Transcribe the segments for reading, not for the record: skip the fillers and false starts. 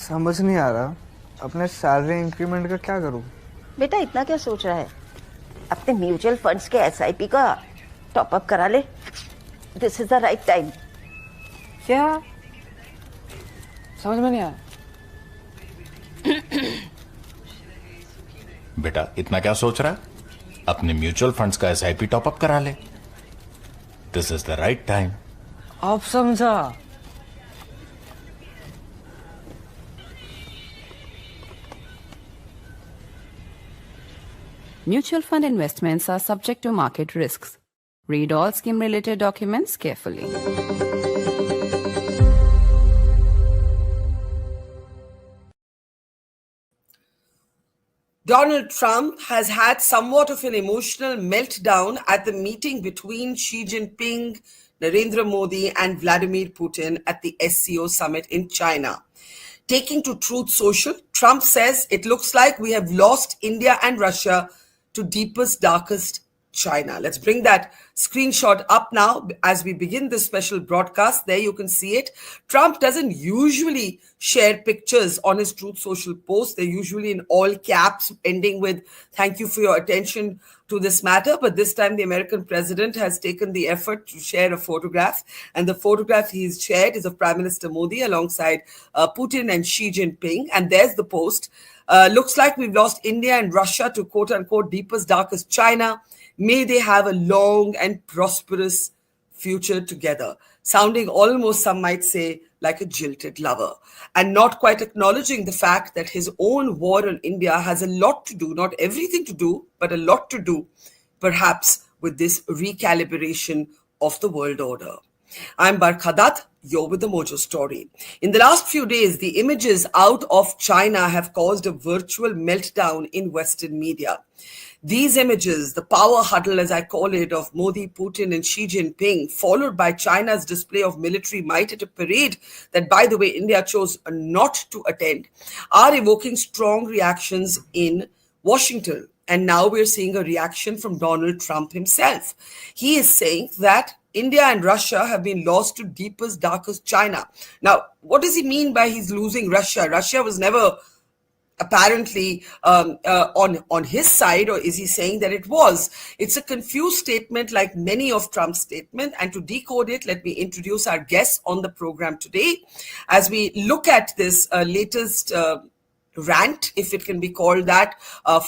समझ नहीं आ रहा अपने सैलरी इंक्रीमेंट का क्या करूं। बेटा इतना क्या सोच रहा है? अपने म्यूचुअल फंड्स के एसआईपी का टॉप अप करा ले। This is the right time. क्या समझ में नहीं आया? बेटा इतना क्या सोच रहा है? अपने म्यूचुअल फंड्स का एसआईपी टॉप अप करा ले। This is the right time. आप समझा? Mutual fund investments are subject to market risks. Read all scheme-related documents carefully. Donald Trump has had somewhat of an emotional meltdown at the meeting between Xi Jinping, Narendra Modi, and Vladimir Putin at the SCO Summit in China. Taking to Truth Social, Trump says it looks like we have lost India and Russia to deepest, darkest China. Let's bring that screenshot up now as we begin this special broadcast. There you can see it. Trump doesn't usually share pictures on his Truth Social posts. They're usually in all caps, ending with "Thank you for your attention to this matter." But this time the American president has taken the effort to share a photograph. And the photograph he's shared is of Prime Minister Modi alongside Putin and Xi Jinping. And there's the post. Looks like we've lost India and Russia to quote unquote deepest, darkest China. May they have a long and prosperous future together. Sounding almost, some might say, like a jilted lover. And not quite acknowledging the fact that his own war on India has a lot to do, not everything to do, but a lot to do, perhaps, with this recalibration of the world order. I'm Barkha Dutt. You're with the Mojo Story. In the last few days, the images out of China have caused a virtual meltdown in Western media. These images, the power huddle, as I call it, of Modi, Putin, and Xi Jinping, followed by China's display of military might at a parade that, by the way, India chose not to attend, are evoking strong reactions in Washington. And now we're seeing a reaction from Donald Trump himself. He is saying that India and Russia have been lost to deepest, darkest China. Now, what does he mean by he's losing Russia? Russia was never apparently on his side, or is he saying that it was? It's a confused statement like many of Trump's statements. And to decode it, let me introduce our guests on the program today as we look at this latest rant, if it can be called that,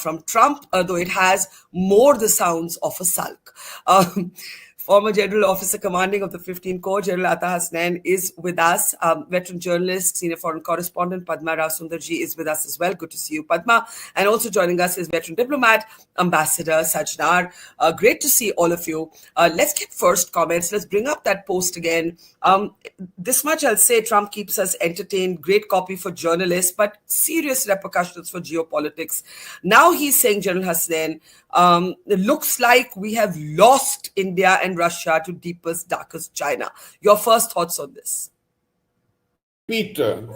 from Trump, though it has more the sounds of a sulk. Former General Officer Commanding of the 15th Corps, General Hasnain, is with us. Veteran journalist, senior foreign correspondent Padma Sundarji is with us as well. Good to see you, Padma. And also joining us is veteran diplomat, Ambassador Sajjanhar. Great to see all of you. Let's get first comments. Let's bring up that post again. This much I'll say, Trump keeps us entertained. Great copy for journalists, but serious repercussions for geopolitics. Now he's saying, General Hasnain, it looks like we have lost India and Russia to deepest, darkest China. Your first thoughts on this?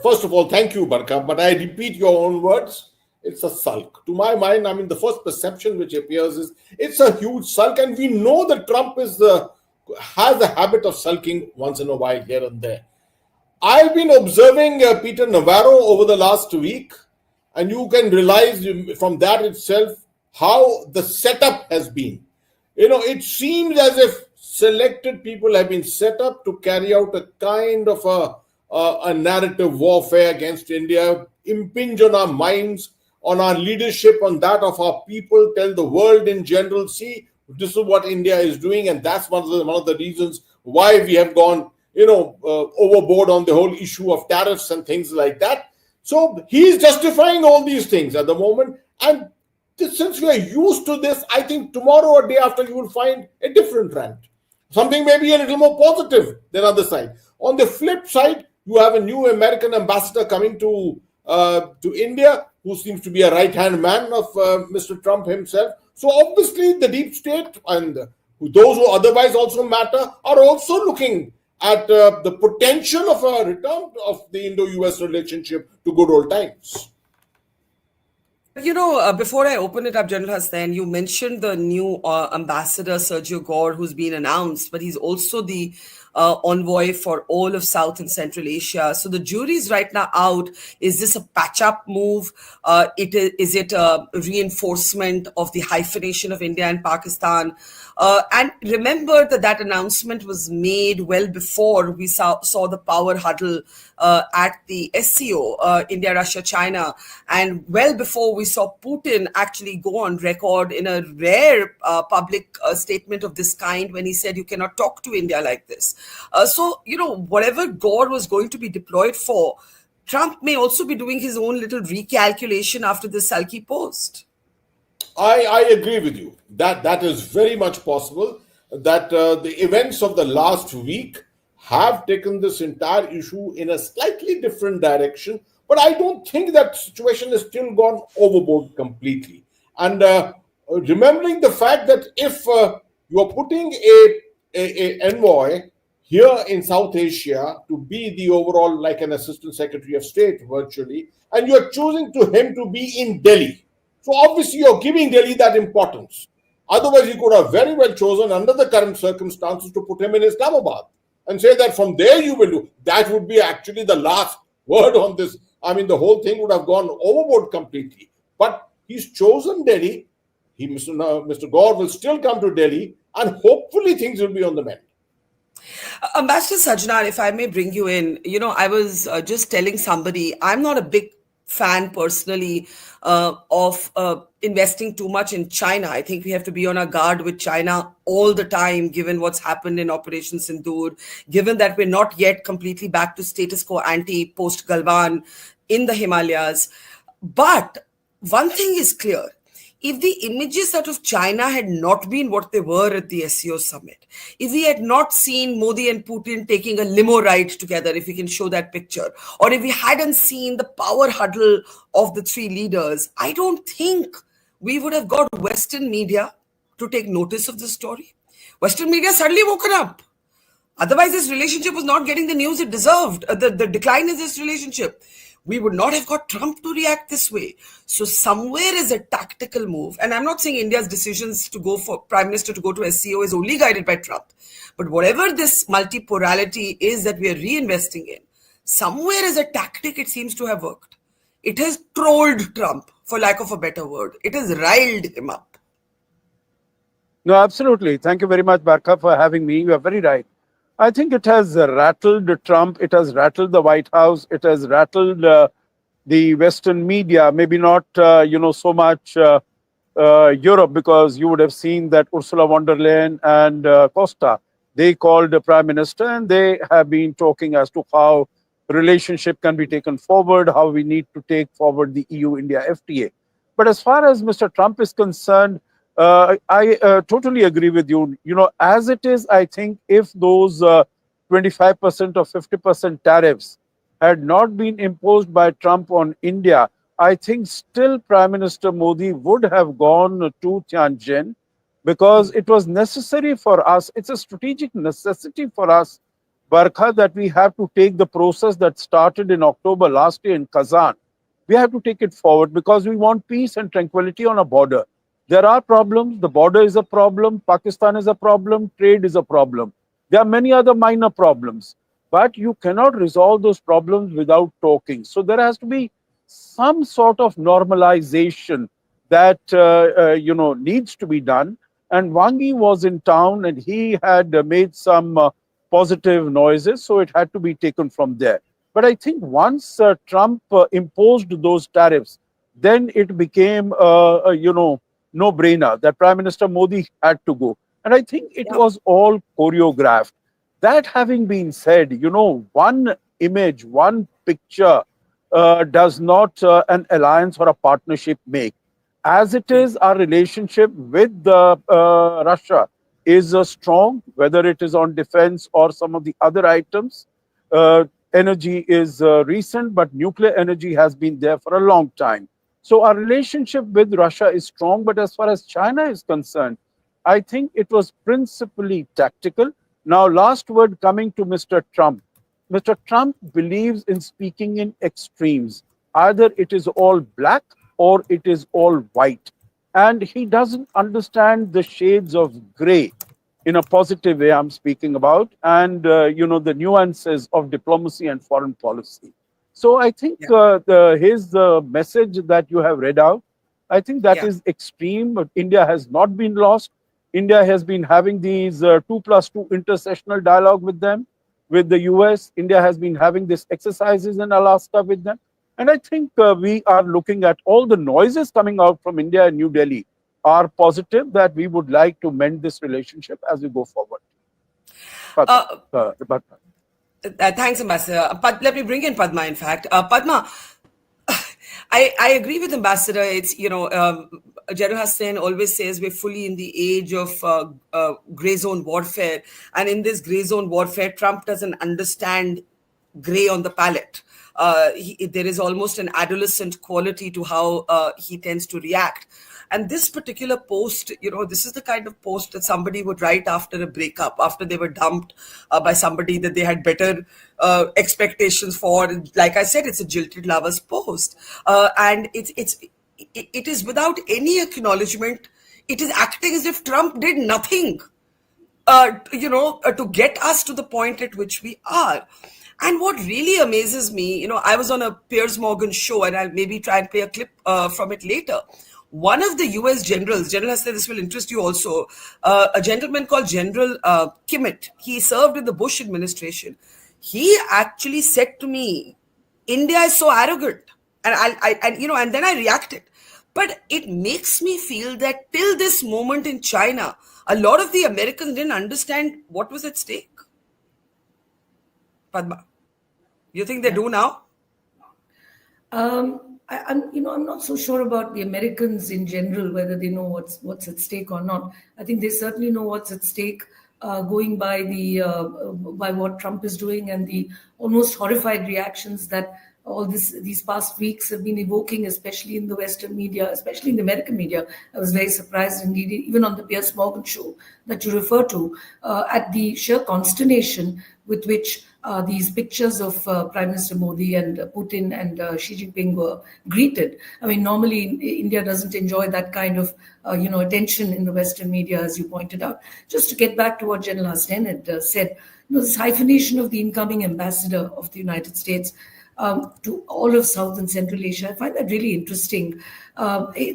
First of all, thank you, Barkha, but I repeat your own words. It's a sulk. To my mind, I mean, the first perception which appears is it's a huge sulk, and we know that Trump has a habit of sulking once in a while here and there. I've been observing Peter Navaro over the last week, and you can realize from that itself how the setup has been. You know, it seems as if selected people have been set up to carry out a kind of a narrative warfare against India, impinge on our minds, on our leadership, on that of our people, tell the world in general, see, this is what India is doing, and that's one of the reasons why we have gone, overboard on the whole issue of tariffs and things like that. So he's justifying all these things at the moment, and since we are used to this, I think tomorrow or day after you will find a different rant. Something maybe a little more positive than other side. On the flip side, you have a new American ambassador coming to India, who seems to be a right-hand man of Mr. Trump himself. So obviously the deep state and those who otherwise also matter are also looking at the potential of a return of the Indo-US relationship to good old times. Before I open it up, General Hasnain, you mentioned the new ambassador, Sergio Gore, who's been announced, but he's also the envoy for all of South and Central Asia. So the jury is right now out. Is this a patch-up move? Is it a reinforcement of the hyphenation of India and Pakistan? And remember that announcement was made well before we saw the power huddle at the SCO, India, Russia, China, and well before we saw Putin actually go on record in a rare public statement of this kind when he said you cannot talk to India like this. So, whatever God was going to be deployed for, Trump may also be doing his own little recalculation after this sulky post. I agree with you. That is very much possible. That the events of the last week have taken this entire issue in a slightly different direction, but I don't think that situation has still gone overboard completely. And remembering the fact that if you are putting a envoy here in South Asia to be the overall, like an assistant secretary of state virtually, and you're choosing him to be in Delhi. So obviously you're giving Delhi that importance. Otherwise, you could have very well chosen under the current circumstances to put him in Islamabad and say that from there you will do. That would be actually the last word on this. I mean, the whole thing would have gone overboard completely. But he's chosen Delhi. Mr. Gore will still come to Delhi, and hopefully things will be on the mend. Ambassador Sajjanhar, if I may bring you in, I was just telling somebody, I'm not a big fan personally of investing too much in China. I think we have to be on our guard with China all the time, given what's happened in Operation Sindoor, given that we're not yet completely back to status quo ante post Galwan in the Himalayas. But one thing is clear. If the images out of China had not been what they were at the SCO Summit, if we had not seen Modi and Putin taking a limo ride together, if we can show that picture, or if we hadn't seen the power huddle of the three leaders, I don't think we would have got Western media to take notice of this story. Western media suddenly woken up. Otherwise, this relationship was not getting the news it deserved, the decline in this relationship. We would not have got Trump to react this way. So somewhere is a tactical move. And I'm not saying India's decisions to go for Prime Minister to go to SCO is only guided by Trump. But whatever this multipolarity is that we are reinvesting in, somewhere is a tactic it seems to have worked. It has trolled Trump, for lack of a better word. It has riled him up. No, absolutely. Thank you very much, Barkha, for having me. You are very right. I think it has rattled Trump. It has rattled the White House. It has rattled the Western media. Maybe not, so much Europe, because you would have seen that Ursula von der Leyen and Costa, they called the Prime Minister and they have been talking as to how relationship can be taken forward, how we need to take forward the EU-India FTA. But as far as Mr. Trump is concerned, I totally agree with you. As it is, I think if those 25% or 50% tariffs had not been imposed by Trump on India, I think still Prime Minister Modi would have gone to Tianjin, because it was necessary for us. It's a strategic necessity for us, Barkha, that we have to take the process that started in October last year in Kazan. We have to take it forward because we want peace and tranquility on a border. There are problems. The border is a problem. Pakistan is a problem. Trade is a problem. There are many other minor problems. But you cannot resolve those problems without talking. So there has to be some sort of normalization that, needs to be done. And Wang Yi was in town and he had made some positive noises. So it had to be taken from there. But I think once Trump imposed those tariffs, then it became, no-brainer that Prime Minister Modi had to go. And I think it was all choreographed. That having been said, one image, one picture does not an alliance or a partnership make. As it is, our relationship with Russia is strong, whether it is on defense or some of the other items. Energy is recent, but nuclear energy has been there for a long time. So our relationship with Russia is strong, but as far as China is concerned, I think it was principally tactical. Now, last word coming to Mr. Trump. Mr. Trump believes in speaking in extremes. Either it is all black or it is all white. And he doesn't understand the shades of gray. in a positive way I'm speaking about, and the nuances of diplomacy and foreign policy. So I think his message that you have read out, I think that is extreme. But India has not been lost. India has been having these 2+2 intersessional dialogue with them, with the US. India has been having these exercises in Alaska with them. And I think we are looking at all the noises coming out from India and New Delhi are positive that we would like to mend this relationship as we go forward. Thanks, Ambassador. Let me bring in Padma, in fact. Padma, I agree with Ambassador. It's, General Hasnain always says we're fully in the age of gray zone warfare. And in this gray zone warfare, Trump doesn't understand gray on the palette. There is almost an adolescent quality to how he tends to react. And this particular post, this is the kind of post that somebody would write after a breakup, after they were dumped by somebody that they had better expectations for. Like I said, it's a jilted lover's post. And it is without any acknowledgement. It is acting as if Trump did nothing, to get us to the point at which we are. And what really amazes me, I was on a Piers Morgan show, and I'll maybe try and play a clip from it later. One of the US generals, General has said this will interest you also, a gentleman called General Kimmett. He served in the Bush administration. He actually said to me, India is so arrogant. And then I reacted. But it makes me feel that till this moment in China, a lot of the Americans didn't understand what was at stake. Padma, you think they do now? I'm not so sure about the Americans in general, whether they know what's at stake or not. I think they certainly know what's at stake, going by what Trump is doing and the almost horrified reactions that all these past weeks have been evoking, especially in the Western media, especially in the American media. I was very surprised indeed, even on the Piers Morgan show that you refer to, at the sheer consternation with which these pictures of Prime Minister Modi and Putin and Xi Jinping were greeted. I mean, normally India doesn't enjoy that kind of attention in the Western media, as you pointed out. Just to get back to what General Hasnain had said, this hyphenation of the incoming ambassador of the United States to all of South and Central Asia. I find that really interesting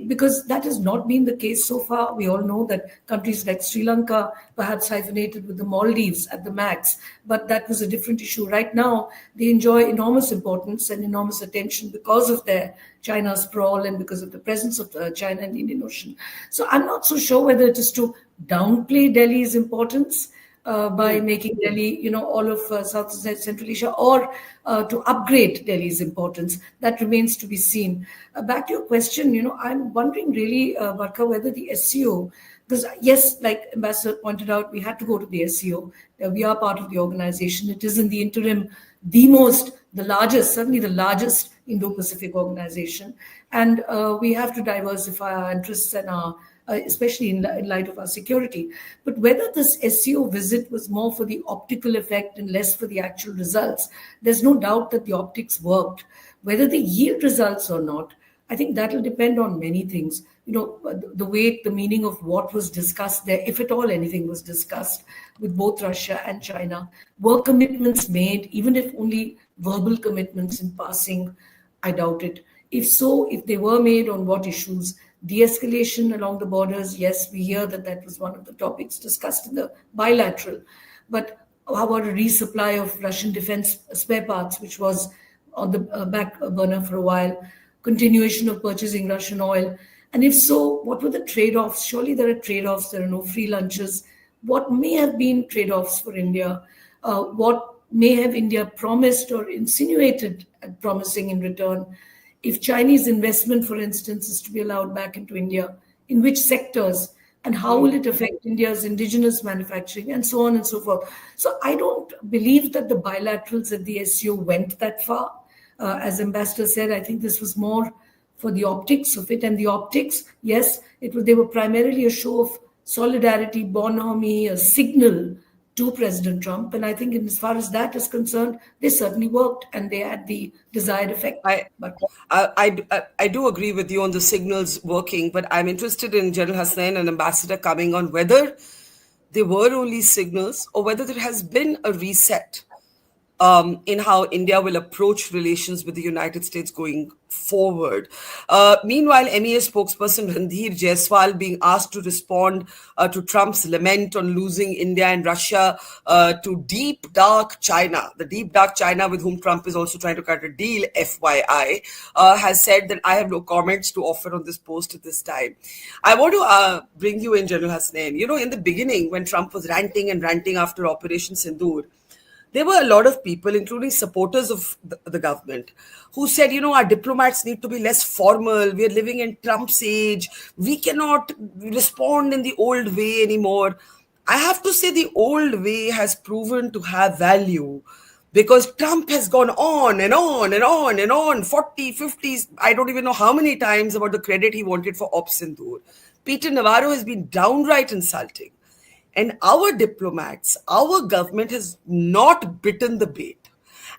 because that has not been the case so far. We all know that countries like Sri Lanka perhaps hyphenated with the Maldives at the max, but that was a different issue. Right now, they enjoy enormous importance and enormous attention because of their China sprawl and because of the presence of China in the Indian Ocean. So I'm not so sure whether it is to downplay Delhi's importance by making Delhi, all of South and Central Asia, or to upgrade Delhi's importance. That remains to be seen. Back to your question, I'm wondering really, Barkha, whether the SCO, because yes, like Ambassador pointed out, we had to go to the SCO. We are part of the organization. It is in the interim the largest, certainly the largest Indo-Pacific organization. And we have to diversify our interests and our especially in light of our security. But whether this SCO visit was more for the optical effect and less for the actual results, there's no doubt that the optics worked. Whether they yield results or not, I think that will depend on many things. The weight, the meaning of what was discussed there, if at all anything was discussed with both Russia and China. Were commitments made, even if only verbal commitments in passing? I doubt it. If so, if they were made, on what issues? De-escalation along the borders, yes, we hear that was one of the topics discussed in the bilateral. But how about a resupply of Russian defense spare parts, which was on the back burner for a while? Continuation of purchasing Russian oil? And if so, what were the trade-offs? Surely there are trade-offs. There are no free lunches. What may have been trade-offs for India? What may have India promised or insinuated at promising in return? If Chinese investment, for instance, is to be allowed back into India, in which sectors, and how will it affect India's indigenous manufacturing, and so on and so forth. So I don't believe that the bilaterals at the SCO went that far. As Ambassador said, I think this was more for the optics of it. And the optics, yes, they were primarily a show of solidarity, bonhomie, a signal to President Trump. And I think as far as that is concerned, they certainly worked and they had the desired effect. I do agree with you on the signals working, but I'm interested in General Hasnain and Ambassador coming on whether they were only signals or whether there has been a reset in how India will approach relations with the United States going forward. Meanwhile, MEA spokesperson Randhir Jaiswal being asked to respond to Trump's lament on losing India and Russia to deep, dark China, the deep, dark China with whom Trump is also trying to cut a deal, FYI, has said that I have no comments to offer on this post at this time. I want to bring you in, General Hasnain. You know, in the beginning, when Trump was ranting and ranting after Operation Sindoor, there were a lot of people, including supporters of the government, who said, you know, our diplomats need to be less formal. We are living in Trump's age. We cannot respond in the old way anymore. I have to say the old way has proven to have value because Trump has gone on and on and on and on, 40, 50, I don't even know how many times about the credit he wanted for Op Sindoor. Peter Navaro has been downright insulting. And our diplomats, our government has not bitten the bait.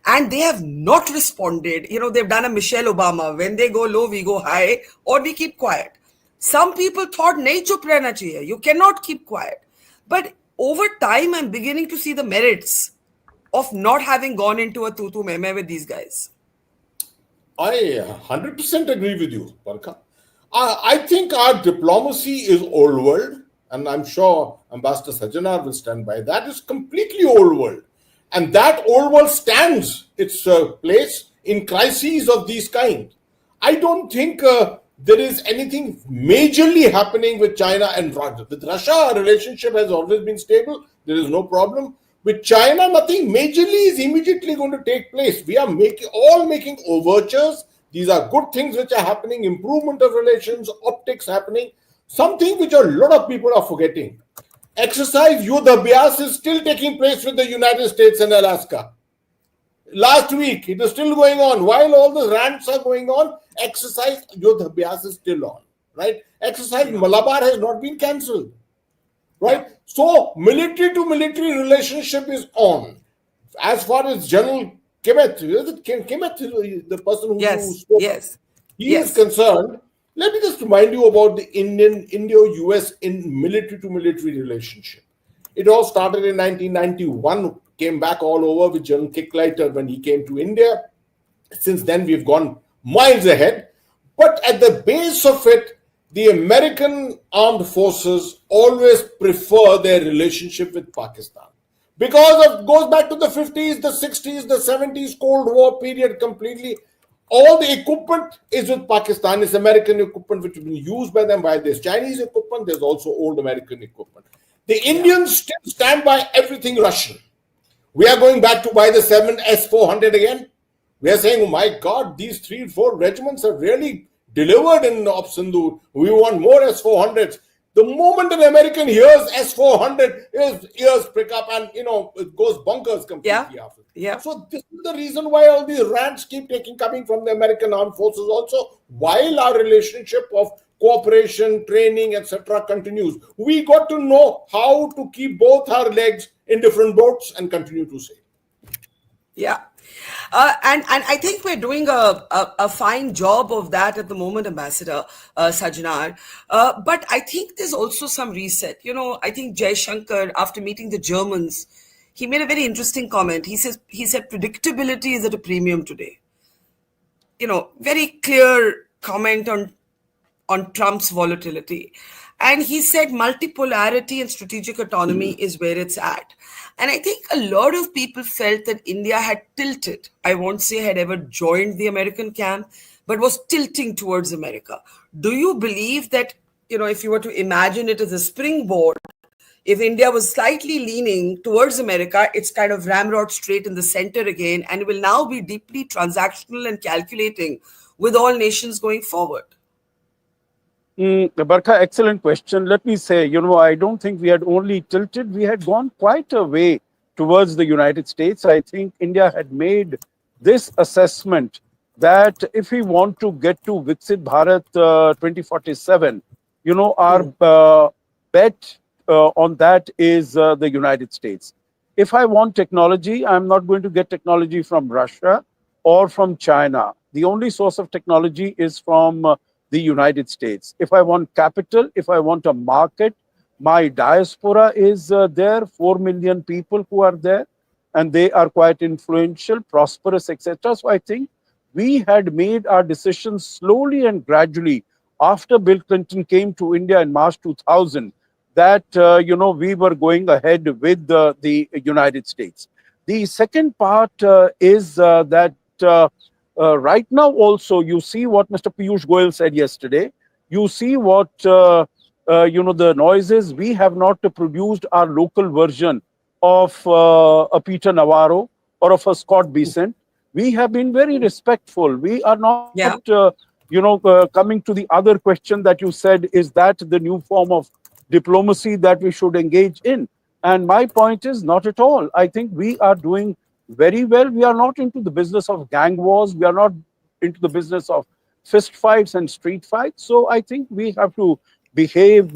And they have not responded. You know, they've done a Michelle Obama. When they go low, we go high, or we keep quiet. Some people thought, nahi chup rehna chahiye. You cannot keep quiet. But over time, I'm beginning to see the merits of not having gone into a tutu meme with these guys. I 100% agree with you, Barkha. I think our diplomacy is old world. And I'm sure Ambassador Sajjanhar will stand by. That is completely old world. And that old world stands its place in crises of these kind. I don't think there is anything majorly happening with China and Russia. With Russia, our relationship has always been stable. There is no problem. With China, nothing majorly is immediately going to take place. We are making overtures. These are good things which are happening, improvement of relations, optics happening. Something which a lot of people are forgetting. Exercise Yudh Abhyas is still taking place with the United States and Alaska. Last week, it is still going on. While all the rants are going on, exercise Yudh Abhyas is still on. Right? Exercise Malabar has not been cancelled. Right? So, military to military relationship is on. As far as General Kemeth, the person who spoke, he is concerned. Let me just remind you about the Indo-US in military to military relationship. It all started in 1991, came back all over with General Kicklighter when he came to India. Since then, we've gone miles ahead. But at the base of it, the American armed forces always prefer their relationship with Pakistan. Because it goes back to the 50s, the 60s, the 70s, Cold War period completely. All the equipment is with Pakistan. It's American equipment which has been used by them. By this Chinese equipment, there's also old American equipment. The Indians still stand by everything Russian. We are going back to buy the 7 S-400 again. We are saying, oh my God, these 3-4 regiments have really delivered in Op Sindoor. We want more S-400s. The moment an American hears S-400, his ears prick up and, it goes bonkers completely after. Yeah. So this is the reason why all these rants keep coming from the American armed forces also, while our relationship of cooperation, training, etc. continues. We got to know how to keep both our legs in different boats and continue to sail. Yeah. And I think we're doing a fine job of that at the moment, Ambassador Sajjanhar. But I think there's also some reset. I think Jai Shankar, after meeting the Germans, he made a very interesting comment. He said predictability is at a premium today. Very clear comment on Trump's volatility. And he said multipolarity and strategic autonomy is where it's at. And I think a lot of people felt that India had tilted. I won't say had ever joined the American camp, but was tilting towards America. Do you believe that, if you were to imagine it as a springboard, if India was slightly leaning towards America, it's kind of ramrod straight in the center again, and it will now be deeply transactional and calculating with all nations going forward? Barkha, excellent question. Let me say, I don't think we had only tilted. We had gone quite a way towards the United States. I think India had made this assessment that if we want to get to Viksit Bharat 2047, our bet on that is the United States. If I want technology, I'm not going to get technology from Russia or from China. The only source of technology is from the United States. If I want capital, if I want a market, My diaspora is there, 4 million people who are there, and they are quite influential, prosperous, etc. So I think we had made our decisions slowly and gradually after Bill Clinton came to India in March 2000 that we were going ahead with the United States. The second part is that right now also you see what Mr. Piyush Goyal said yesterday. You see what the noises. We have not produced our local version of a Peter Navaro or of a Scott Besant. We have been very respectful. We are not, Yeah. coming to the other question that you said, is that the new form of diplomacy that we should engage in? And my point is not at all. I think we are doing very well. We are not into the business of gang wars. We are not into the business of fist fights and street fights. So I think we have to behave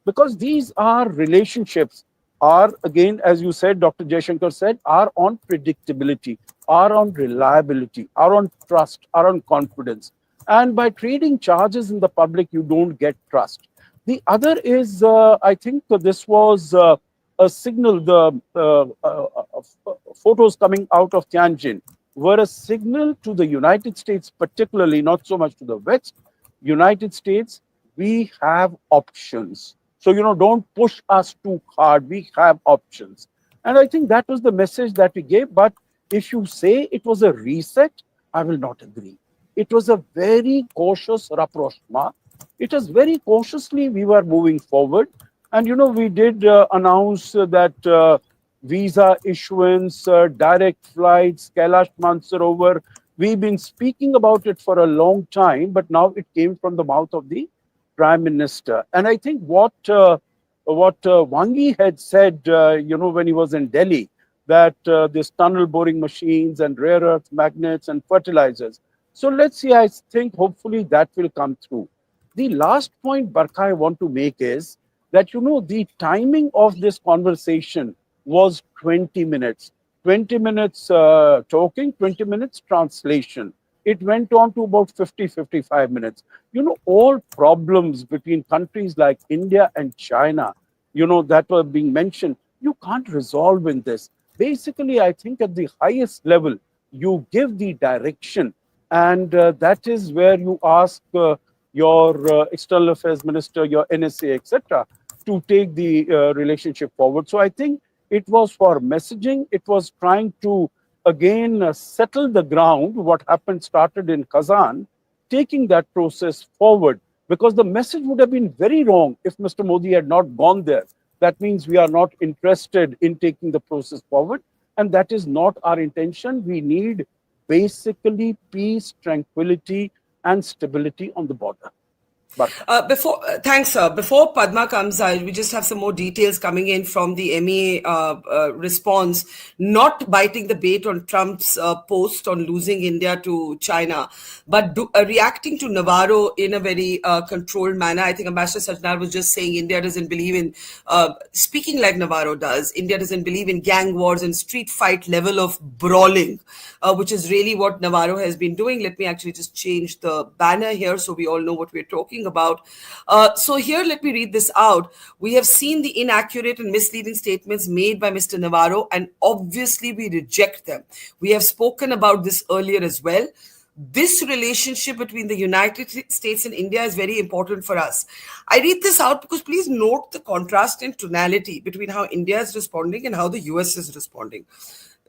because these are relationships are, again, as you said, Dr. Jaishankar said, are on predictability, are on reliability, are on trust, are on confidence. And by trading charges in the public, you don't get trust. The other is, I think this was a signal, the photos coming out of Tianjin were a signal to the United States, particularly, not so much to the West. United States, we have options. So, don't push us too hard. We have options. And I think that was the message that we gave. But if you say it was a reset, I will not agree. It was a very cautious rapprochement. It was very cautiously we were moving forward. And, we did announce that visa issuance, direct flights, Kailash Mansarovar. We've been speaking about it for a long time, but now it came from the mouth of the Prime Minister. And I think what Wangi had said, when he was in Delhi, that this tunnel boring machines and rare earth magnets and fertilizers. So let's see, I think hopefully that will come through. The last point, Barkha, I want to make is that, the timing of this conversation was 20 minutes. 20 minutes talking, 20 minutes translation. It went on to about 50, 55 minutes. All problems between countries like India and China, that were being mentioned, you can't resolve in this. Basically, I think at the highest level, you give the direction. And that is where you ask your External Affairs Minister, your NSA, etc., to take the relationship forward. So I think it was for messaging. It was trying to, again, settle the ground. What happened started in Kazan, taking that process forward, because the message would have been very wrong if Mr. Modi had not gone there. That means we are not interested in taking the process forward. And that is not our intention. We need basically peace, tranquility, and stability on the border. Thanks, sir. Before Padma comes, we just have some more details coming in from the MEA response, not biting the bait on Trump's post on losing India to China, but reacting to Navaro in a very controlled manner. I think Ambassador Sajjanhar was just saying India doesn't believe in speaking like Navaro does. India doesn't believe in gang wars and street fight level of brawling, which is really what Navaro has been doing. Let me actually just change the banner here so we all know what we're talking about. So here, let me read this out. We have seen the inaccurate and misleading statements made by Mr. Navaro, and obviously we reject them. We have spoken about this earlier as well. This relationship between the United States and India is very important for us. I read this out because please note the contrast in tonality between how India is responding and how the US is responding.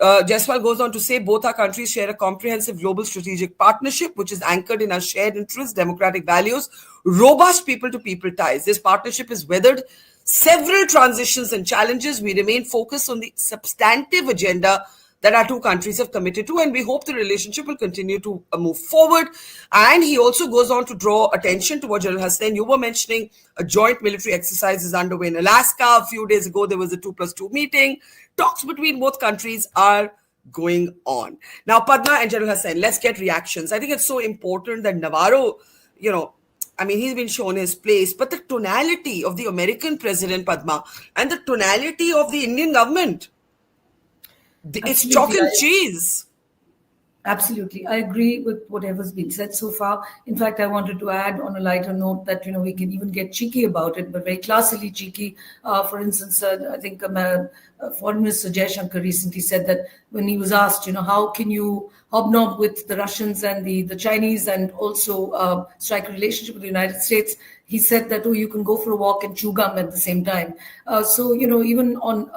Jaiswal goes on to say both our countries share a comprehensive global strategic partnership, which is anchored in our shared interests, democratic values, robust people-to-people ties. This partnership has weathered several transitions and challenges. We remain focused on the substantive agenda that our two countries have committed to, and we hope the relationship will continue to move forward. And he also goes on to draw attention to what General Hasnain, you were mentioning, a joint military exercise is underway in Alaska. A few days ago, there was a 2+2 meeting. Talks between both countries are going on. Now, Padma and General Hasnain, let's get reactions. I think it's so important that Navaro, he's been shown his place, but the tonality of the American president, Padma, and the tonality of the Indian government, it's chalk and cheese. Absolutely. I agree with whatever's been said so far. In fact, I wanted to add on a lighter note that, we can even get cheeky about it, but very classically cheeky. For instance, I think Foreign Minister Jaishankar recently said that when he was asked, how can you hobnob with the Russians and the Chinese and also strike a relationship with the United States, he said that, you can go for a walk and chew gum at the same time. So, even on,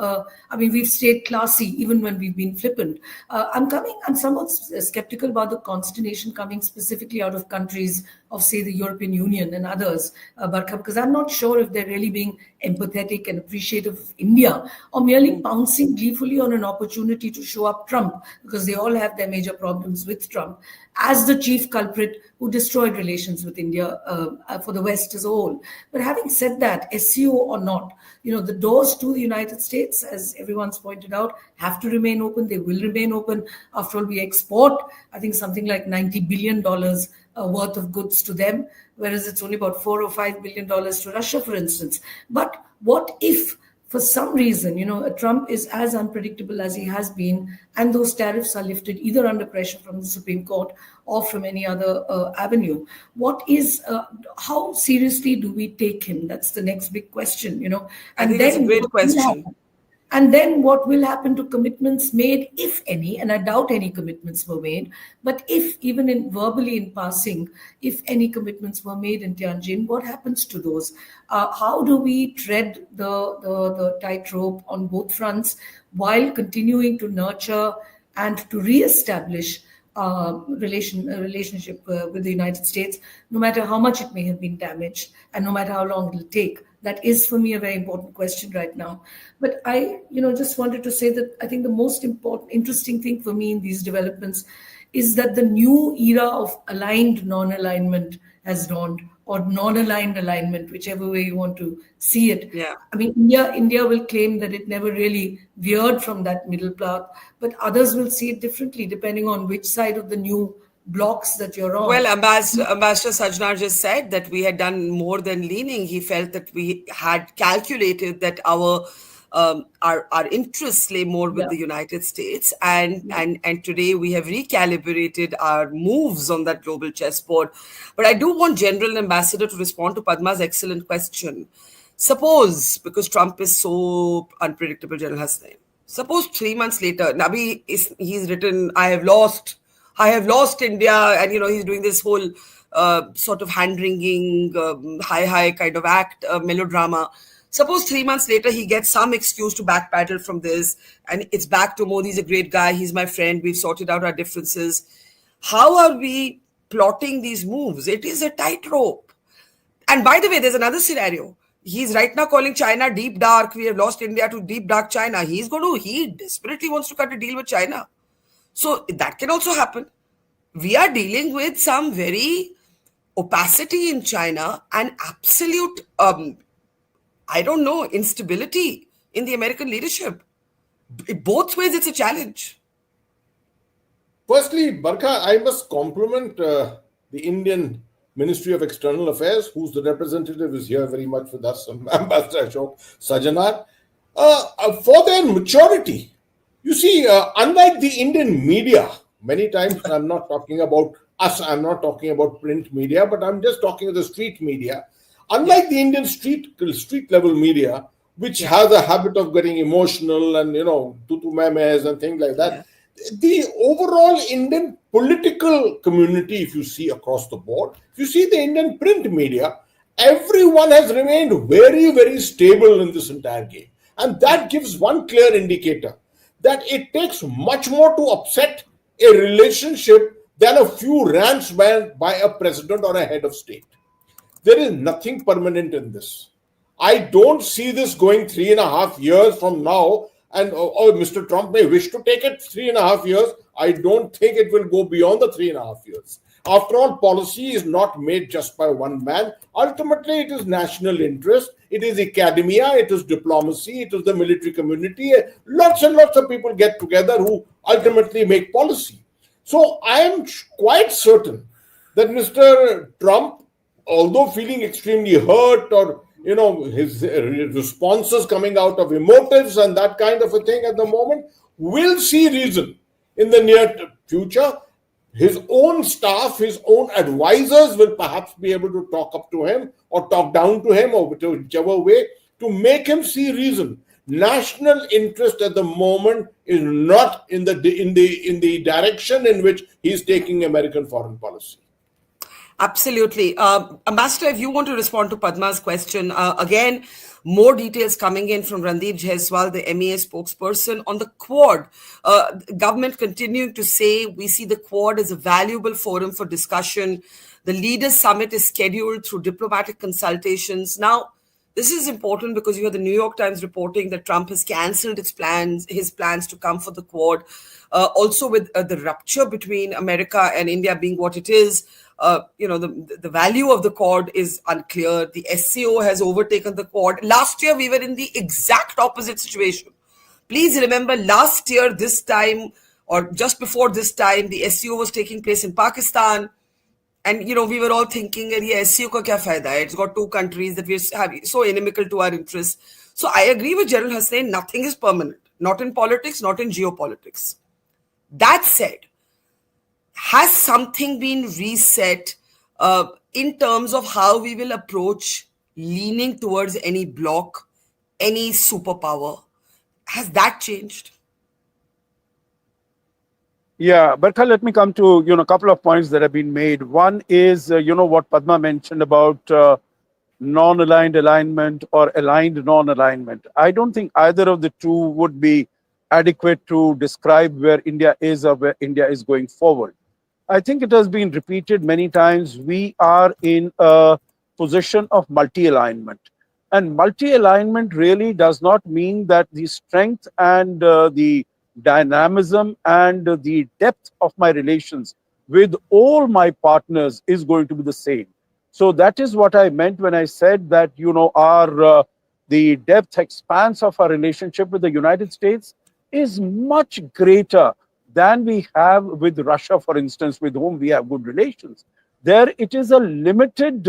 we've stayed classy even when we've been flippant. I'm somewhat skeptical about the consternation coming specifically out of countries of, say, the European Union and others, Barkha, because I'm not sure if they're really being empathetic and appreciative of India or merely pouncing gleefully on an opportunity to show up Trump, because they all have their major problems with Trump, as the chief culprit who destroyed relations with India for the West as a whole. But having said that, SCO or not, the doors to the United States, as everyone's pointed out, have to remain open. They will remain open. After all, we export, I think, something like $90 billion worth of goods to them, whereas it's only about $4 or $5 billion to Russia, for instance. But what if, for some reason, Trump is as unpredictable as he has been, and those tariffs are lifted either under pressure from the Supreme Court or from any other avenue? How seriously do we take him? That's the next big question, I think that's a great question. And then what will happen to commitments made, if any, and I doubt any commitments were made, but if even verbally in passing, if any commitments were made in Tianjin, what happens to those? How do we tread the tightrope on both fronts while continuing to nurture and to reestablish relationship with the United States, no matter how much it may have been damaged and no matter how long it'll take? That is, for me, a very important question right now. But I, just wanted to say that I think the most interesting thing for me in these developments is that the new era of aligned non-alignment has dawned, or non-aligned alignment, whichever way you want to see it. Yeah. India will claim that it never really veered from that middle path, but others will see it differently depending on which side of the new blocks that you're on. Well, Ambassador Sajjanhar just said that we had done more than leaning. He felt that we had calculated that our interests lay more with the United States, and today we have recalibrated our moves on that global chessboard. But I do want General Ambassador to respond to Padma's excellent question. Suppose, because Trump is so unpredictable, General Hasnain, suppose 3 months later, Nabi he's written, I have lost India, and he's doing this whole sort of hand-wringing, high kind of act, melodrama. Suppose 3 months later he gets some excuse to backpedal from this, and it's back to Modi's a great guy, he's my friend, we've sorted out our differences. How are we plotting these moves? It is a tightrope. And by the way, there's another scenario. He's right now calling China deep dark. We have lost India to deep dark China. He desperately wants to cut a deal with China. So that can also happen. We are dealing with some very opacity in China and absolute, instability in the American leadership. Both ways, it's a challenge. Firstly, Barkha, I must compliment the Indian Ministry of External Affairs, whose representative is here very much with us, Ambassador Ashok Sajjanhar, for their maturity. You see, unlike the Indian media, many times I'm not talking about us, I'm not talking about print media, but I'm just talking of the street media. Unlike the Indian street level media, which has a habit of getting emotional and, tutu memes and things like that, the overall Indian political community, if you see across the board, if you see the Indian print media, everyone has remained very, very stable in this entire game. And that gives one clear indicator that it takes much more to upset a relationship than a few rants by a president or a head of state. There is nothing permanent in this. I don't see this going 3.5 years from now, and Mr. Trump may wish to take it 3.5 years. I don't think it will go beyond the 3.5 years. After all, policy is not made just by one man. Ultimately, it is national interest. It is academia. It is diplomacy. It is the military community. Lots and lots of people get together who ultimately make policy. So I am quite certain that Mr. Trump, although feeling extremely hurt or, his responses coming out of emotives and that kind of a thing at the moment, will see reason in the near future. his own staff, his own advisors will perhaps be able to talk up to him or talk down to him, or whichever way, to make him see reason. National interest at the moment is not in the direction in which he's taking American foreign policy. Absolutely. Ambassador, if you want to respond to Padma's question, again, more details coming in from Randeep Jaiswal, the MEA spokesperson, on the Quad. Government continuing to say we see the Quad as a valuable forum for discussion. The Leaders Summit is scheduled through diplomatic consultations. Now, this is important because you have the New York Times reporting that Trump has cancelled his plans to come for the Quad. Also, with the rupture between America and India being what it is, the value of the Quad is unclear. The SCO has overtaken the Quad. Last year, we were in the exact opposite situation. Please remember, last year, this time, or just before this time, the SCO was taking place in Pakistan. And, we were all thinking, SCO ka kya fayda hai? It's got two countries that we're so inimical to our interests. So I agree with General Hasnain, nothing is permanent. Not in politics, not in geopolitics. That said, has something been reset in terms of how we will approach leaning towards any bloc, any superpower? Has that changed? Yeah, Barkha, let me come to a couple of points that have been made. One is what Padma mentioned about non-aligned alignment or aligned non-alignment. I don't think either of the two would be adequate to describe where India is or where India is going forward. I think it has been repeated many times. We are in a position of multi-alignment. And multi-alignment really does not mean that the strength and the dynamism and the depth of my relations with all my partners is going to be the same. So that is what I meant when I said that, our the depth expanse of our relationship with the United States is much greater than we have with Russia, for instance, with whom we have good relations. There it is a limited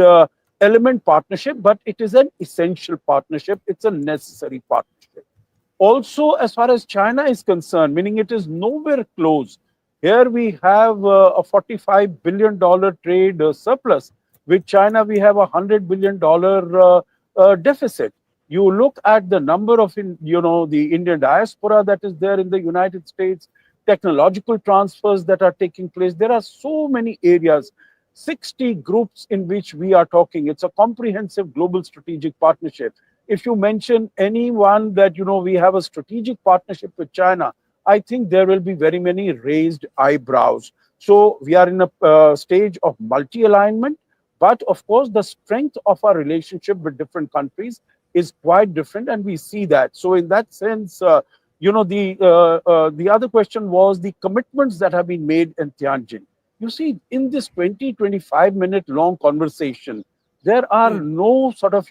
element partnership, but it is an essential partnership. It's a necessary partnership. Also, as far as China is concerned, meaning it is nowhere close. Here we have a $45 billion trade surplus. With China, we have a $100 billion deficit. You look at the number of, the Indian diaspora that is there in the United States, technological transfers that are taking place. There are so many areas, 60 groups in which we are talking. It's a comprehensive global strategic partnership. If you mention anyone that, we have a strategic partnership with China, I think there will be very many raised eyebrows. So we are in a stage of multi-alignment, but of course, the strength of our relationship with different countries is quite different, and we see that. So in that sense, the other question was the commitments that have been made in Tianjin. You see, in this 25 minute long conversation, there are no sort of,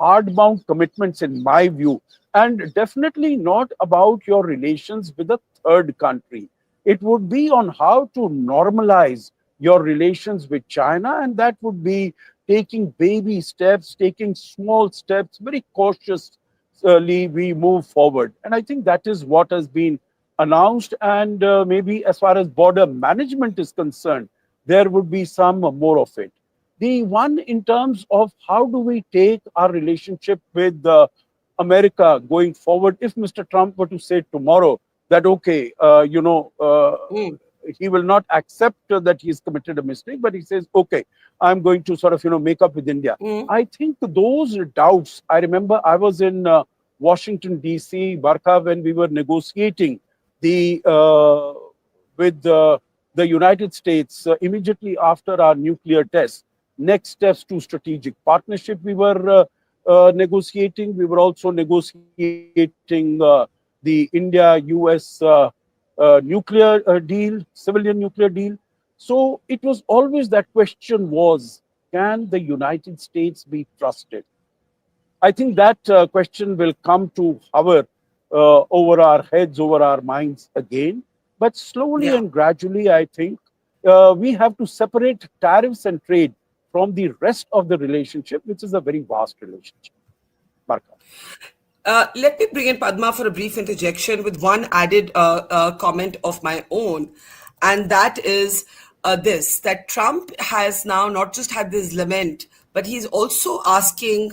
hardbound commitments in my view, and definitely not about your relations with a third country. It would be on how to normalize your relations with China, and that would be taking baby steps, taking small steps, very cautiously we move forward. And I think that is what has been announced, and maybe as far as border management is concerned, there would be some more of it. The one in terms of how do we take our relationship with America going forward, if Mr. Trump were to say tomorrow that, okay, he will not accept that he's committed a mistake, but he says, okay, I'm going to sort of, make up with India. I think those doubts, I remember I was in Washington, D.C., Barkha, when we were negotiating with the United States immediately after our nuclear test. Next steps to strategic partnership we were negotiating. We were also negotiating the India-US nuclear deal, civilian nuclear deal. So it was always that question was, can the United States be trusted? I think that question will come to hover over our heads, over our minds again. But slowly and gradually, I think we have to separate tariffs and trade from the rest of the relationship, which is a very vast relationship. Barkha. Let me bring in Padma for a brief interjection with one added comment of my own. And that is that Trump has now not just had this lament, but he's also asking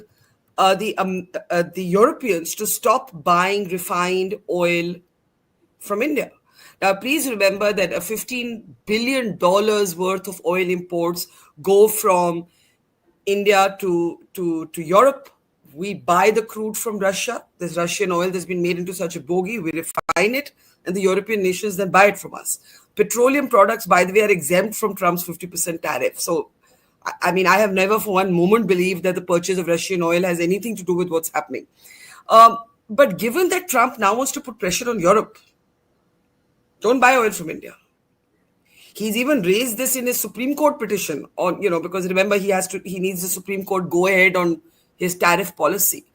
the Europeans to stop buying refined oil from India. Now, please remember that a $15 billion worth of oil imports go from India to Europe. We buy the crude from Russia. There's Russian oil that's been made into such a bogey. We refine it, and the European nations then buy it from us. Petroleum products, by the way, are exempt from Trump's 50% tariff. So, I mean, I have never for one moment believed that the purchase of Russian oil has anything to do with what's happening. But given that Trump now wants to put pressure on Europe, don't buy oil from India. He's even raised this in his Supreme Court petition on, because remember he needs the Supreme Court go ahead on his tariff policy.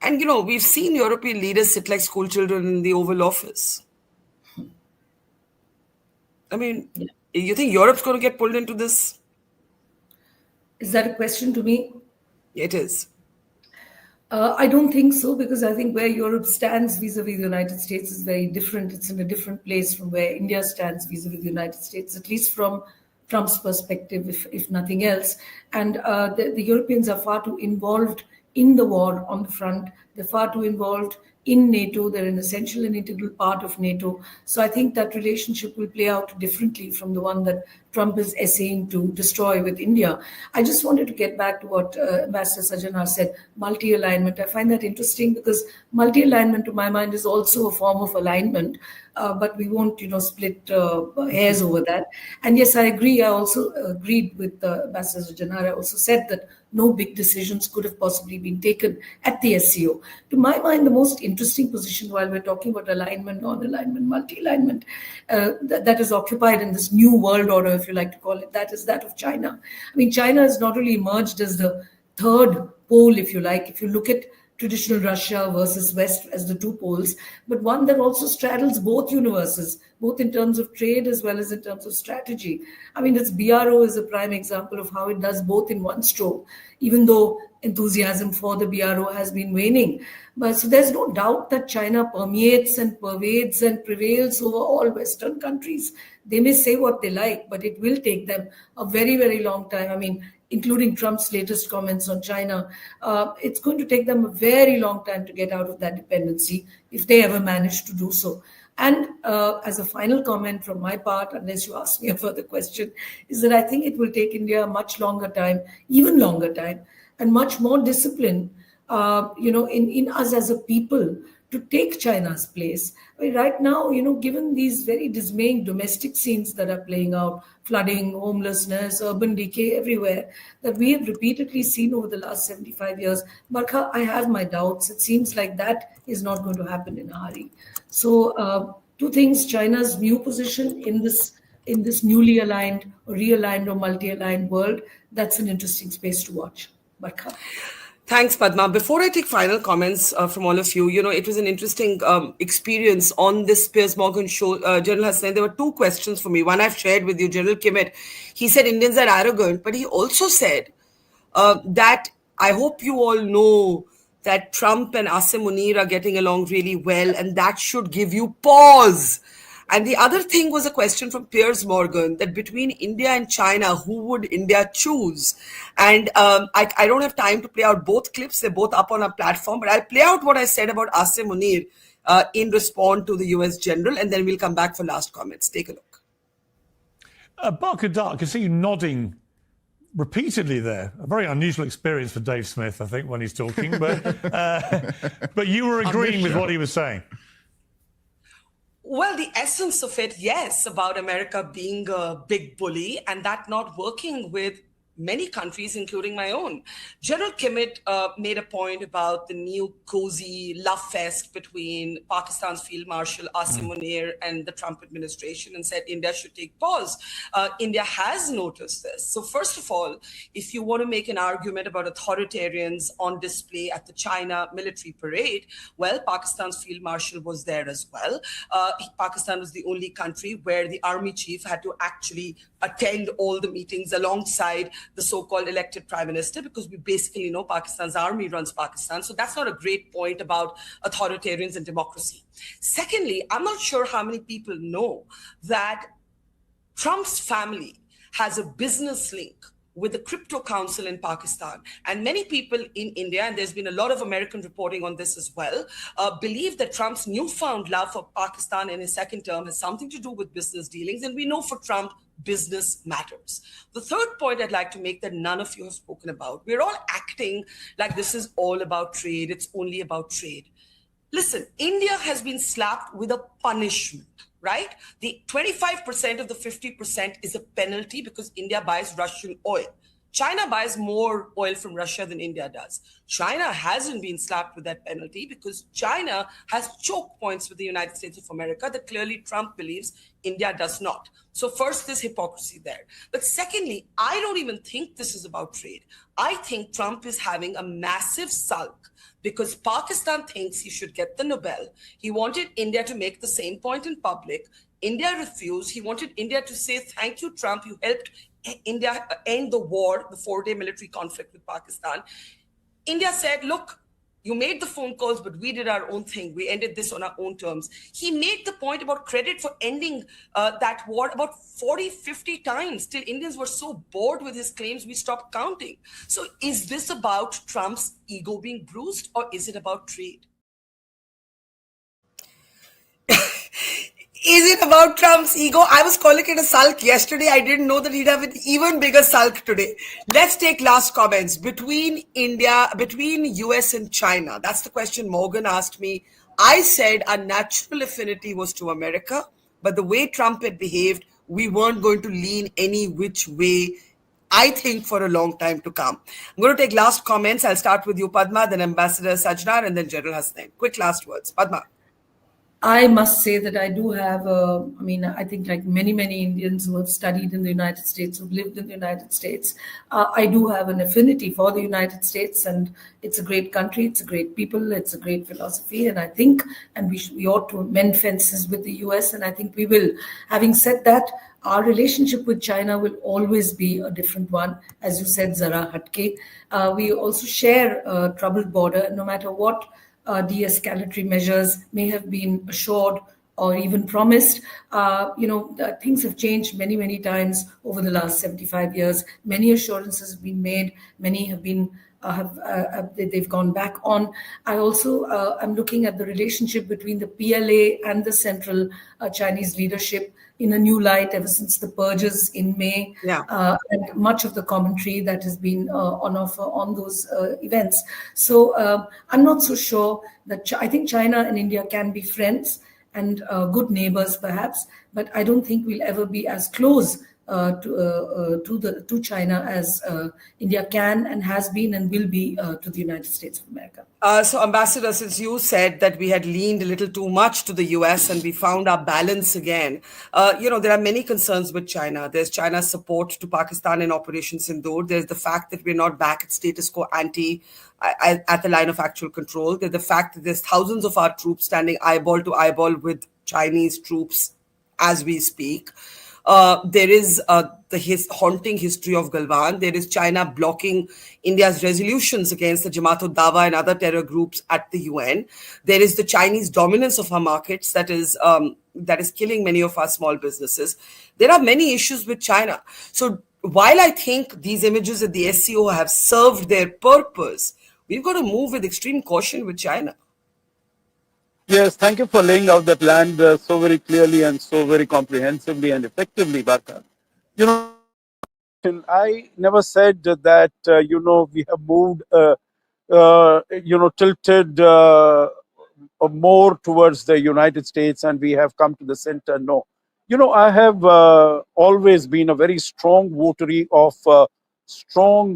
And, we've seen European leaders sit like school children in the Oval Office. I mean, you think Europe's going to get pulled into this? Is that a question to me? It is. I don't think so, because I think where Europe stands vis-a-vis the United States is very different. It's in a different place from where India stands vis-a-vis the United States, at least from Trump's perspective, if nothing else. And the Europeans are far too involved in the war on the front. They're far too involved in NATO. They're an essential and integral part of NATO. So I think that relationship will play out differently from the one that Trump is essaying to destroy with India. I just wanted to get back to what Ambassador Sajjanhar said, multi-alignment. I find that interesting because multi-alignment, to my mind, is also a form of alignment. But we won't, split hairs over that. And yes, I agree. I also agreed with Ambassador Sajjanhar. I also said that no big decisions could have possibly been taken at the SCO. To my mind, the most interesting position while we're talking about alignment, non-alignment, multi-alignment, that is occupied in this new world order, if you like to call it, that is that of China. I mean, China has not only emerged as the third pole, if you like, if you look at traditional Russia versus West as the two poles, but one that also straddles both universes, both in terms of trade as well as in terms of strategy. I mean, its BRO is a prime example of how it does both in one stroke, even though enthusiasm for the BRO has been waning. But so there's no doubt that China permeates and pervades and prevails over all Western countries. They may say what they like, but it will take them a very, very long time. I mean, including Trump's latest comments on China, it's going to take them a very long time to get out of that dependency if they ever manage to do so. And as a final comment from my part, unless you ask me a further question, is that I think it will take India a much longer time, even longer time, and much more discipline, in us as a people to take China's place. I mean, right now, given these very dismaying domestic scenes that are playing out, flooding, homelessness, urban decay everywhere, that we have repeatedly seen over the last 75 years, Barkha, I have my doubts. It seems like that is not going to happen in a hurry. So two things: China's new position in this newly aligned or realigned or multi-aligned world. That's an interesting space to watch. Barkha. Thanks, Padma. Before I take final comments from all of you, it was an interesting experience on this Piers Morgan show. General Hasnain, there were two questions for me. One I've shared with you, General Kimmett. He said Indians are arrogant, but he also said that I hope you all know that Trump and Asim Munir are getting along really well, and that should give you pause. And the other thing was a question from Piers Morgan that between India and China, who would India choose? And I don't have time to play out both clips. They're both up on our platform. But I'll play out what I said about Asim Munir in response to the US general, and then we'll come back for last comments. Take a look. Barkha Dutt, I can see you nodding repeatedly there. A very unusual experience for Dave Smith, I think, when he's talking. But you were agreeing with what he was saying. Well, the essence of it, yes, about America being a big bully and that not working with many countries, including my own. General Kimmett made a point about the new cozy love fest between Pakistan's Field Marshal Asim Munir and the Trump administration and said India should take pause. India has noticed this. So first of all, if you want to make an argument about authoritarians on display at the China military parade, well, Pakistan's Field Marshal was there as well. Pakistan was the only country where the army chief had to actually attend all the meetings alongside the so-called elected prime minister, because we basically know Pakistan's army runs Pakistan. So that's not a great point about authoritarians and democracy. Secondly, I'm not sure how many people know that Trump's family has a business link with the Crypto Council in Pakistan. And many people in India, and there's been a lot of American reporting on this as well, believe that Trump's newfound love for Pakistan in his second term has something to do with business dealings. And we know for Trump, business matters. The third point I'd like to make that none of you have spoken about, we're all acting like this is all about trade. It's only about trade. Listen, India has been slapped with a punishment, right? The 25% of the 50% is a penalty because India buys Russian oil. China buys more oil from Russia than India does. China hasn't been slapped with that penalty because China has choke points with the United States of America that clearly Trump believes India does not. So first, there's hypocrisy there. But secondly, I don't even think this is about trade. I think Trump is having a massive sulk because Pakistan thinks he should get the Nobel. He wanted India to make the same point in public. India refused. He wanted India to say, thank you, Trump. You helped India end the war, the 4-day military conflict with Pakistan. India said, look, you made the phone calls, but we did our own thing. We ended this on our own terms. He made the point about credit for ending that war about 40, 50 times till Indians were so bored with his claims, we stopped counting. So is this about Trump's ego being bruised or is it about trade? Is it about Trump's ego? I was calling it a sulk yesterday. I didn't know that he'd have an even bigger sulk today. Let's take last comments. Between US and China, that's the question Morgan asked me. I said our natural affinity was to America, but the way Trump had behaved, we weren't going to lean any which way, I think, for a long time to come. I'm going to take last comments. I'll start with you, Padma, then Ambassador Sajjanhar, and then General Hasnain. Quick last words. Padma. I must say that I do have I think like many Indians who have studied in the United States, who've lived in the United States, I do have an affinity for the United States, and it's a great country, it's a great people, it's a great philosophy, and I think, and we ought to mend fences with the US, and I think we will. Having said that, our relationship with China will always be a different one, as you said, Zara Hatke. We also share a troubled border, no matter what de-escalatory measures may have been assured or even promised. Things have changed many times over the last 75 years. Many assurances have been made. Many have been they've gone back on. I also am looking at the relationship between the PLA and the central Chinese leadership in a new light ever since the purges in May, and much of the commentary that has been on offer on those events. So I'm not so sure that I think China and India can be friends and good neighbors perhaps, but I don't think we'll ever be as close to China as India can and has been and will be to the United States of America. So, Ambassador, since you said that we had leaned a little too much to the US and we found our balance again, there are many concerns with China. There's China's support to Pakistan in Operation Sindoor. There's the fact that we're not back at status quo ante at the line of actual control. There's the fact that there's thousands of our troops standing eyeball to eyeball with Chinese troops as we speak. There is the haunting history of Galwan. There is China blocking India's resolutions against the Jamaat-ud-Dawa and other terror groups at the UN. There is the Chinese dominance of our markets that is killing many of our small businesses. There are many issues with China. So while I think these images at the SCO have served their purpose, we've got to move with extreme caution with China. Yes, thank you for laying out that land so very clearly and so very comprehensively and effectively, Barkha. I never said that, we have moved, tilted more towards the United States and we have come to the center. No. I have always been a very strong votary of strong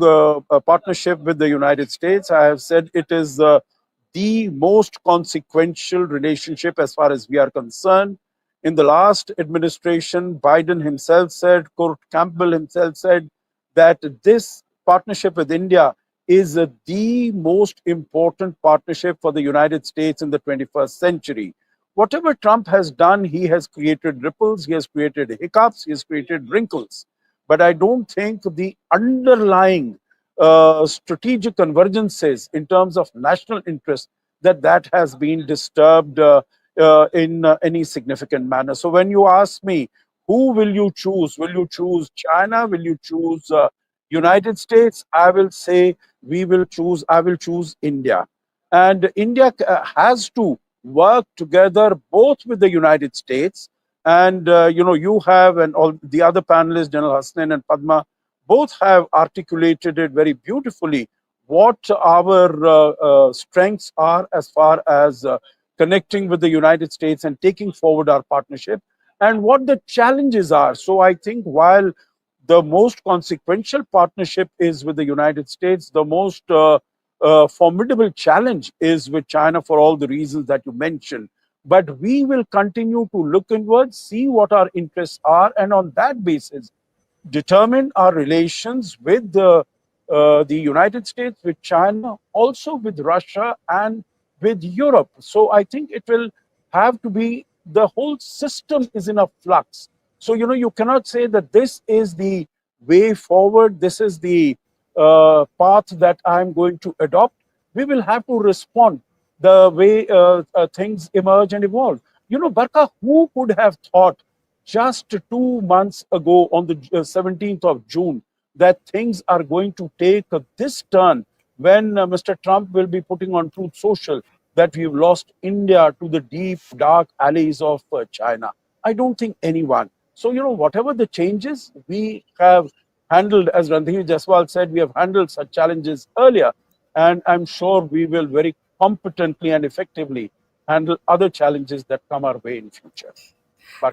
partnership with the United States. I have said it is the most consequential relationship as far as we are concerned. In the last administration, Biden himself said, Kurt Campbell himself said that this partnership with India is the most important partnership for the United States in the 21st century. Whatever Trump has done, he has created ripples, he has created hiccups, he has created wrinkles. But I don't think the underlying strategic convergences in terms of national interest that has been disturbed in any significant manner. So when you ask me who will you choose? Will you choose China? Will you choose United States? I will say I will choose India. And India has to work together both with the United States and, you have, and all the other panelists, General Hasnain and Padma, both have articulated it very beautifully what our strengths are as far as connecting with the United States and taking forward our partnership, and what the challenges are. So I think while the most consequential partnership is with the United States, the most formidable challenge is with China for all the reasons that you mentioned. But we will continue to look inwards, see what our interests are, and on that basis, determine our relations with the United States, with China, also with Russia and with Europe. So I think it will have to be, the whole system is in a flux. So, you cannot say that this is the way forward, this is the path that I'm going to adopt. We will have to respond the way things emerge and evolve. Barkha, who could have thought just 2 months ago on the 17th of June that things are going to take this turn when Mr. Trump will be putting on Truth Social that we've lost India to the deep, dark alleys of China? I don't think anyone. So, whatever the changes, we have handled, as Randhir Jaswal said, we have handled such challenges earlier. And I'm sure we will very competently and effectively handle other challenges that come our way in future.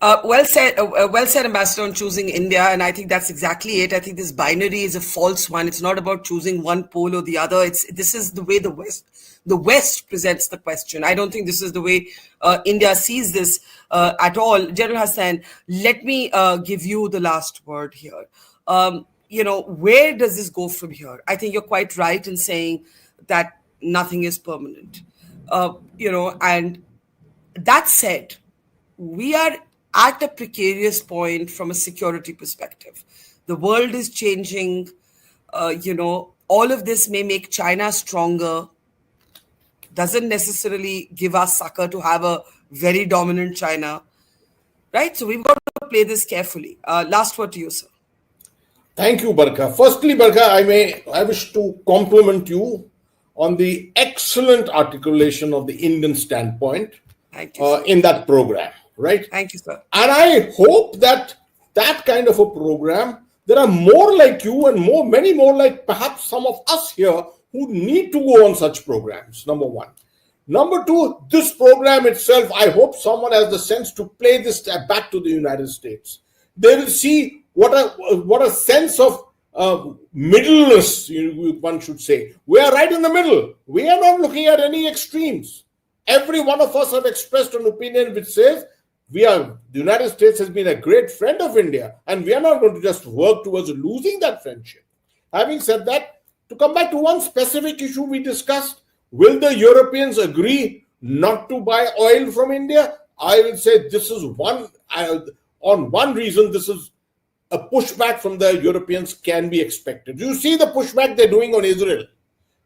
Well said, Ambassador, on choosing India, and I think that's exactly it. I think this binary is a false one. It's not about choosing one pole or the other. This is the way the West presents the question. I don't think this is the way India sees this at all. General Hassan, let me give you the last word here. Where does this go from here? I think you're quite right in saying that nothing is permanent. And that said, we are at a precarious point from a security perspective. The world is changing. All of this may make China stronger. Doesn't necessarily give us succor to have a very dominant China, right? So we've got to play this carefully. Last word to you, sir. Thank you, Barkha. Firstly, Barkha, I wish to compliment you on the excellent articulation of the Indian standpoint in that program, right? Thank you, sir. And I hope that kind of a program, there are more like you and many more like perhaps some of us here who need to go on such programs, number one. Number two, this program itself, I hope someone has the sense to play this back to the United States. They will see what a sense of middleness, one should say. We are right in the middle. We are not looking at any extremes. Every one of us have expressed an opinion which says the United States has been a great friend of India, and we are not going to just work towards losing that friendship. Having said that, to come back to one specific issue we discussed, will the Europeans agree not to buy oil from India? I will say this is on one reason, this is a pushback from the Europeans can be expected. You see the pushback they're doing on Israel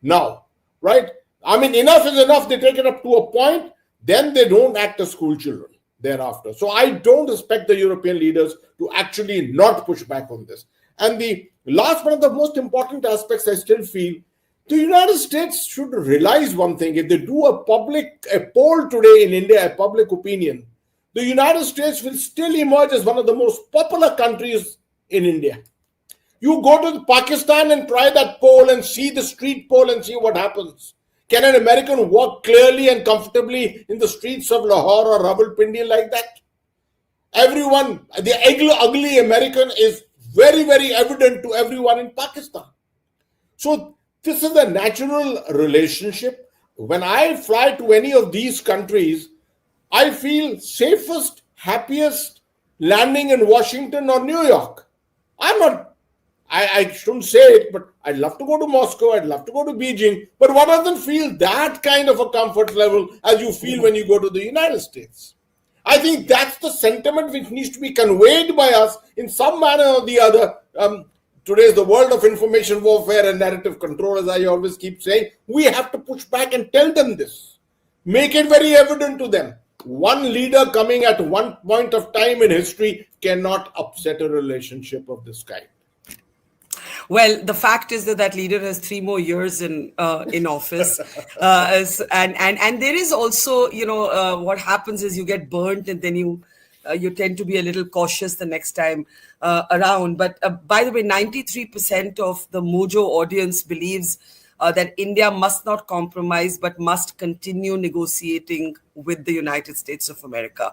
now, right? I mean, enough is enough. They take it up to a point, then they don't act as school children thereafter. So I don't expect the European leaders to actually not push back on this. And the last one of the most important aspects, I still feel, the United States should realize one thing. If they do a poll today in India, a public opinion, the United States will still emerge as one of the most popular countries in India. You go to Pakistan and try that poll and see the street poll and see what happens. Can an American walk clearly and comfortably in the streets of Lahore or Rawalpindi like that? Everyone, the ugly American is very, very evident to everyone in Pakistan. So this is a natural relationship. When I fly to any of these countries, I feel safest, happiest landing in Washington or New York. I shouldn't say it, but I'd love to go to Moscow, I'd love to go to Beijing, but one doesn't feel that kind of a comfort level as you feel when you go to the United States. I think that's the sentiment which needs to be conveyed by us in some manner or the other. Today is the world of information warfare and narrative control, as I always keep saying. We have to push back and tell them this. Make it very evident to them. One leader coming at one point of time in history cannot upset a relationship of this kind. Well, the fact is that that leader has 3 more years in office, and there is also, what happens is you get burnt, and then you tend to be a little cautious the next time around. But by the way, 93% of the Mojo audience believes that India must not compromise but must continue negotiating with the United States of America.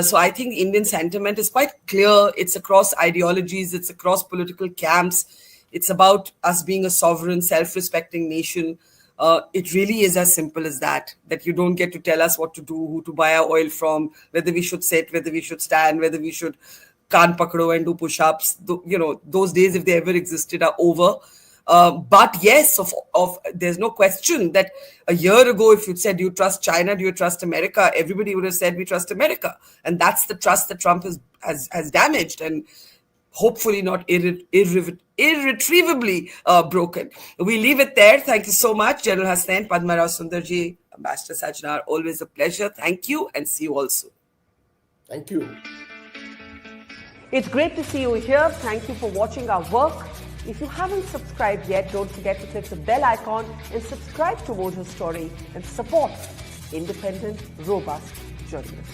So I think Indian sentiment is quite clear. It's across ideologies, it's across political camps. It's about us being a sovereign, self-respecting nation. It really is as simple as that you don't get to tell us what to do, who to buy our oil from, whether we should sit, whether we should stand, whether we should kaan pakdo and do push-ups. Those days, if they ever existed, are over. But yes, there's no question that a year ago, if you'd said, do you trust China, do you trust America, everybody would have said, we trust America. And that's the trust that Trump has damaged and hopefully not irretrievably broken. We leave it there. Thank you so much, General Hasnain, Padma Sundarji, Ambassador Sajjanhar. Always a pleasure. Thank you, and see you all soon. Thank you. It's great to see you here. Thank you for watching our work. If you haven't subscribed yet, don't forget to click the bell icon and subscribe to Mojo Story and support independent, robust journalism.